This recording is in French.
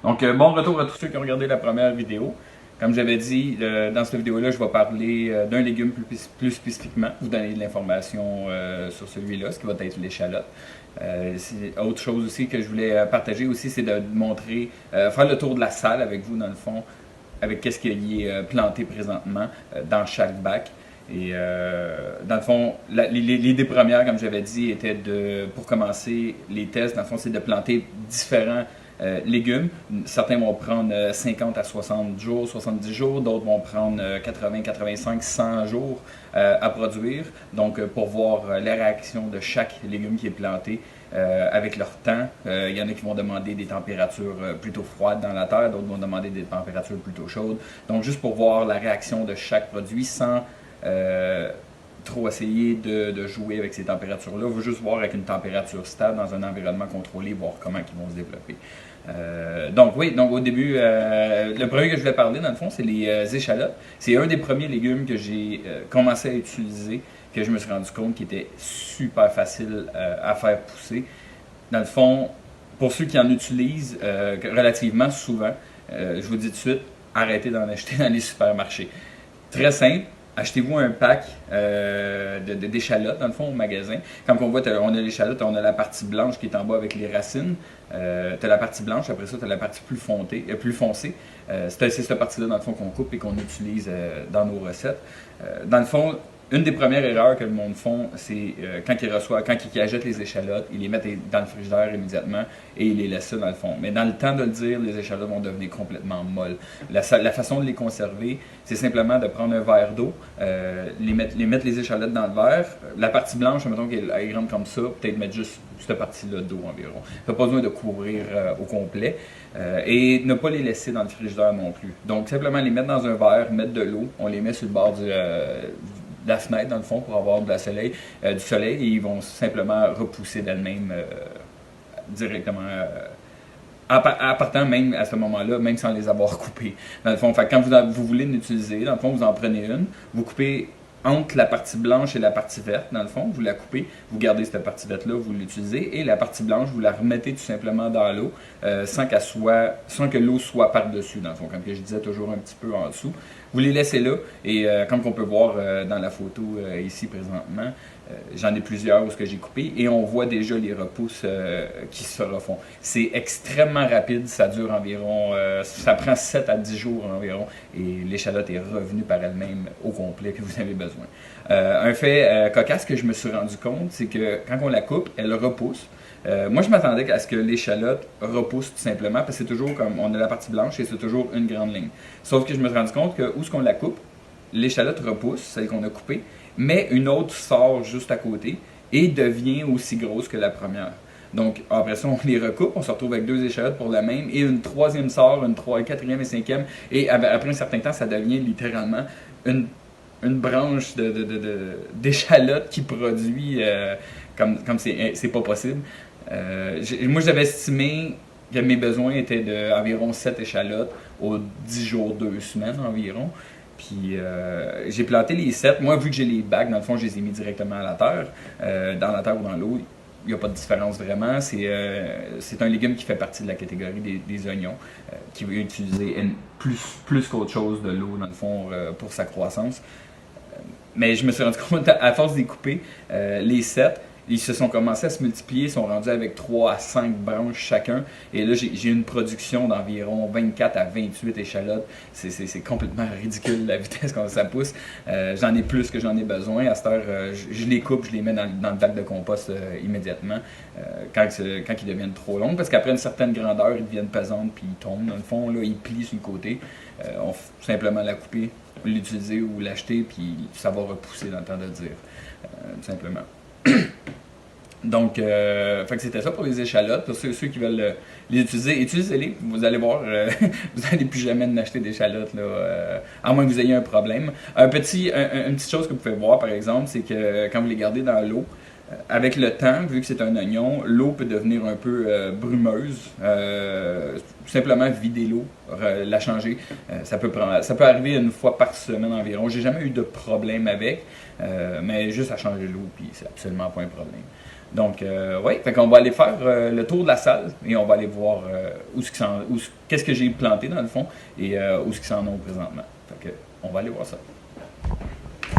Donc, bon retour à tous ceux qui ont regardé la première vidéo. Comme j'avais dit, dans cette vidéo-là, je vais parler d'un légume plus spécifiquement, vous donner de l'information sur celui-là, ce qui va être l'échalote. Autre chose aussi que je voulais partager aussi, c'est de montrer, faire le tour de la salle avec vous dans le fond, avec qu'est-ce qui est planté présentement dans chaque bac. Et dans le fond, l'idée première, comme j'avais dit, était pour commencer les tests, dans le fond, c'est de planter différents légumes. Certains vont prendre 50 à 60 jours, 70 jours, d'autres vont prendre 80, 85, 100 jours à produire. Donc, pour voir la réaction de chaque légume qui est planté avec leur temps. Il y en a qui vont demander des températures plutôt froides dans la terre, d'autres vont demander des températures plutôt chaudes. Donc, juste pour voir la réaction de chaque produit sans trop essayer de jouer avec ces températures-là. On veut juste voir avec une température stable dans un environnement contrôlé, voir comment ils vont se développer. Donc au début, le premier que je voulais parler, dans le fond, c'est les échalotes. C'est un des premiers légumes que j'ai commencé à utiliser, que je me suis rendu compte qui était super facile à faire pousser. Dans le fond, pour ceux qui en utilisent relativement souvent, je vous dis tout de suite, arrêtez d'en acheter dans les supermarchés. Très simple. Achetez-vous un pack d'échalotes, dans le fond, au magasin. Quand on voit, on a l'échalote, on a la partie blanche qui est en bas avec les racines. Tu as la partie blanche, après ça, tu as la partie plus foncée. C'est cette partie-là, dans le fond, qu'on coupe et qu'on utilise dans nos recettes. Dans le fond, une des premières erreurs que le monde font, c'est quand ils achètent les échalotes, ils les mettent dans le frigidaire immédiatement et ils les laissent dans le fond. Mais dans le temps de le dire, les échalotes vont devenir complètement molles. La façon de les conserver, c'est simplement de prendre un verre d'eau, mettre les échalotes dans le verre. La partie blanche, mettons qu'elle est grande comme ça, peut-être mettre juste cette partie-là d'eau environ. Tu n'as pas besoin de couvrir au complet. Et ne pas les laisser dans le frigidaire non plus. Donc simplement les mettre dans un verre, mettre de l'eau, on les met sur le bord de la fenêtre dans le fond pour avoir du soleil et ils vont simplement repousser d'elles-mêmes directement en partant même à ce moment-là, même sans les avoir coupés. Dans le fond, quand vous voulez l'utiliser, dans le fond, vous en prenez une, vous coupez entre la partie blanche et la partie verte, dans le fond, vous la coupez, vous gardez cette partie verte-là, vous l'utilisez, et la partie blanche, vous la remettez tout simplement dans l'eau, sans que l'eau soit par-dessus, dans le fond, comme je disais, toujours un petit peu en dessous. Vous les laissez là, et comme on peut voir dans la photo ici présentement, j'en ai plusieurs où j'ai coupé, et on voit déjà les repousses qui se refont. C'est extrêmement rapide, ça dure environ, ça prend 7 à 10 jours environ, et l'échalote est revenue par elle-même au complet que vous avez besoin. Un fait cocasse que je me suis rendu compte, c'est que quand on la coupe, elle repousse. Moi, je m'attendais à ce que l'échalote repousse tout simplement, parce que c'est toujours comme, on a la partie blanche et c'est toujours une grande ligne. Sauf que je me suis rendu compte que où est-ce qu'on la coupe, l'échalote repousse, celle qu'on a coupée, mais une autre sort juste à côté et devient aussi grosse que la première. Donc, après ça, on les recoupe, on se retrouve avec deux échalotes pour la même, et une troisième sort, une quatrième et cinquième, et après un certain temps, ça devient littéralement une branche d'échalote qui produit comme c'est pas possible. Moi, j'avais estimé que mes besoins étaient d'environ 7 échalotes aux 10 jours, 2 semaines environ. Puis j'ai planté les 7. Moi, vu que j'ai les bacs, dans le fond, je les ai mis directement à la terre. Dans la terre ou dans l'eau, il n'y a pas de différence vraiment. C'est un légume qui fait partie de la catégorie des oignons, qui veut utiliser plus qu'autre chose de l'eau, dans le fond, pour sa croissance. Mais je me suis rendu compte, à force de les couper, les 7, ils se sont commencés à se multiplier, ils sont rendus avec 3 à 5 branches chacun. Et là, j'ai une production d'environ 24 à 28 échalotes. C'est complètement ridicule la vitesse quand ça pousse. J'en ai plus que j'en ai besoin. À cette heure, je les coupe, je les mets dans le bac de compost immédiatement quand ils deviennent trop longs. Parce qu'après une certaine grandeur, ils deviennent pesantes puis ils tombent. Dans le fond, là, ils plient sur le côté. On fait simplement la couper, l'utiliser ou l'acheter, puis ça va repousser dans le temps de dire. Tout simplement. Donc, c'était ça pour les échalotes. Pour ceux qui veulent les utiliser, utilisez-les. Vous allez voir, vous n'allez plus jamais acheter d'échalotes, à moins que vous ayez un problème. Une petite chose que vous pouvez voir, par exemple, c'est que quand vous les gardez dans l'eau, avec le temps, vu que c'est un oignon, l'eau peut devenir un peu brumeuse. Tout simplement vider l'eau, la changer. Ça peut arriver une fois par semaine environ. J'ai jamais eu de problème avec, mais juste à changer l'eau, puis c'est absolument pas un problème. Donc, oui, fait qu'on va aller faire le tour de la salle et on va aller voir qu'est-ce que j'ai planté dans le fond et où ce qu'ils s'en ont présentement. Fait que, on va aller voir ça.